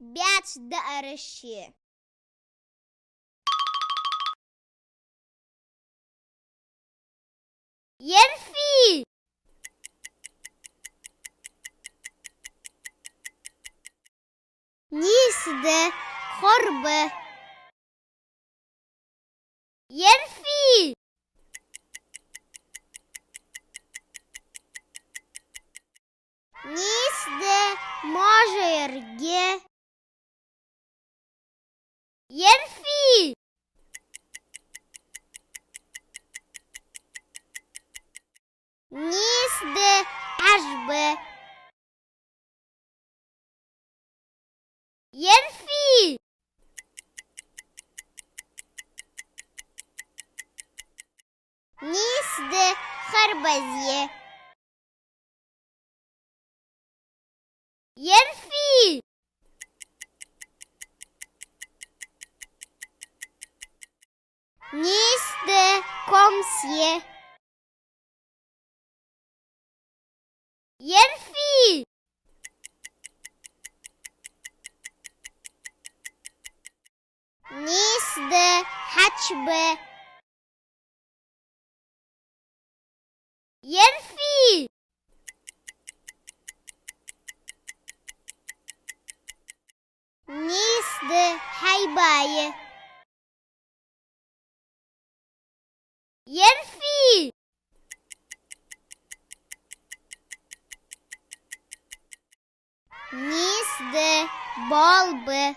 баьцадаараши. يرفي نيسد خربة يرفي نيسد ماجرجة يرفي نيسد عجبة يرفي نيسد خربزية يرفي نيسد كومسية يرفي نيسد حجبة يرفي نيسد حيباية يرفي نيسد بالبة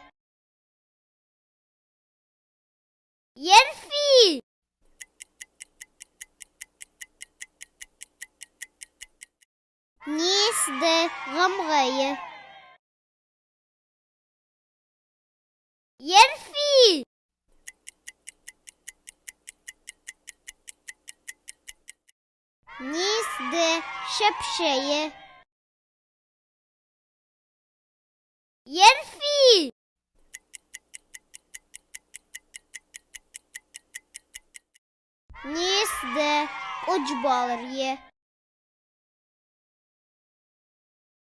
يرفي نيسد غمغية يرفي نيسد شبشية يرفي نيسد أجبارية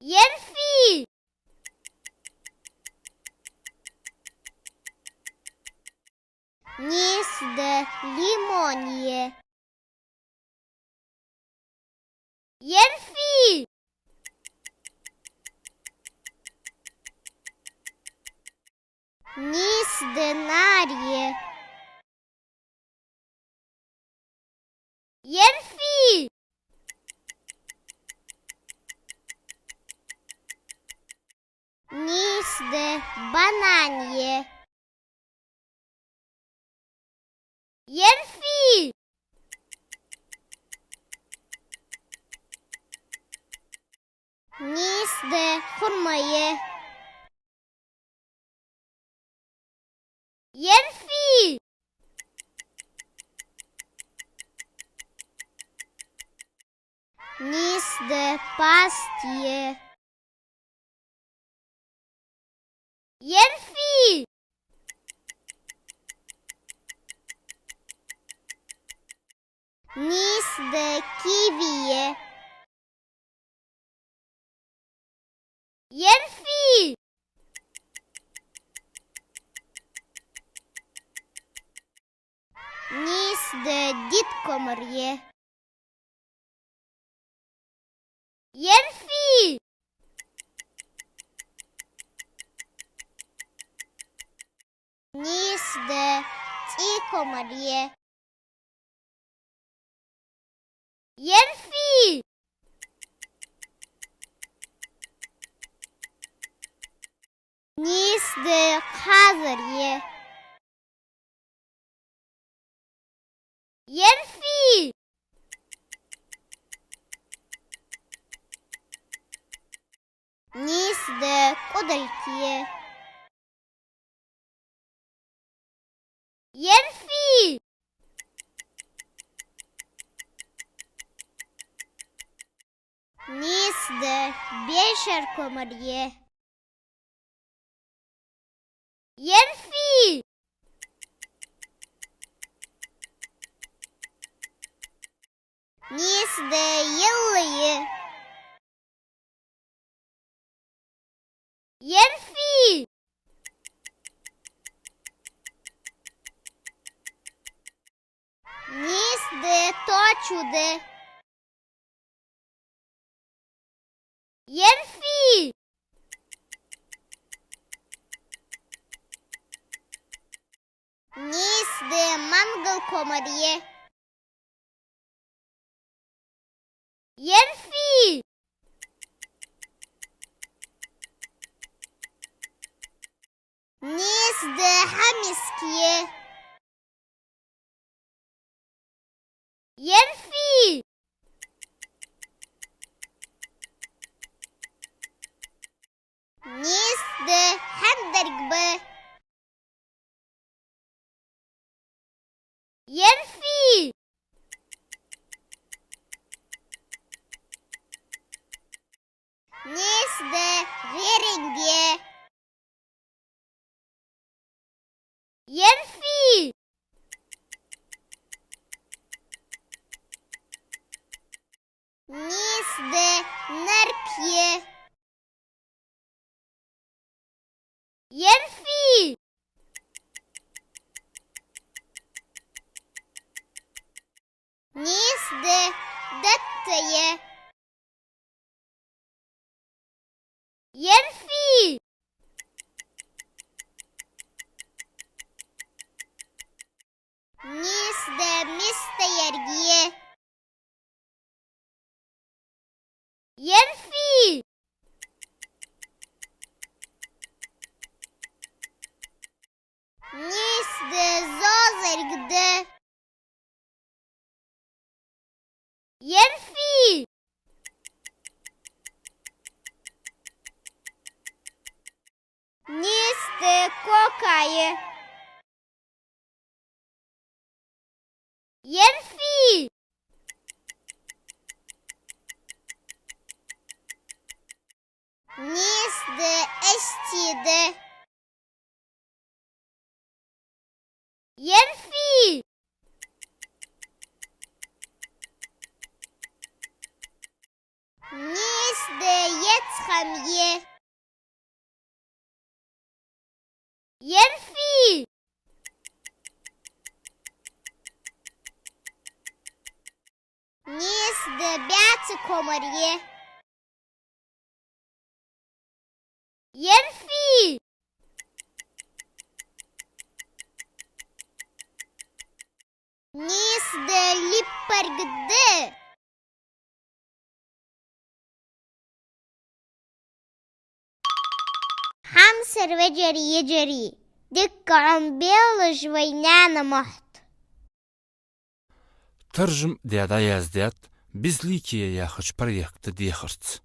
يرفي نيسد ليمونية يرفي نيسد نارية يرفي نيسد بانانية يرفي نيسد خرمية يرفي نيسد باستية يرفي نيسد كيفية يرفي نيسد ديتكمرية يرفي نيسد تيكمرية يرفي نيسد قازرية يرفي نيسد قدلكية يرفي نيسد بيشر كومرية يرفي نيسد يلية يرفي چوده يرفي نیست منگل کمریه يرفي نیست همیسکیه يرفي نیست هندرگبه يرفي نیست غیرنگیه يرفي نیست نرپیه يرفي نیست دتیه يرفي نیست مستیرگیه يرفي نیست زازرگده يرفي نیست کوکایه يرفي نیست اشتیده يرفي نیست یتخمیه يرفي نیست بیات کمریه يرفي نیست لیپرگده همسر وجري يجري دك عم بيلج وينانا محت ترجم ديادا يازديات безликие я хочу проект дехарц.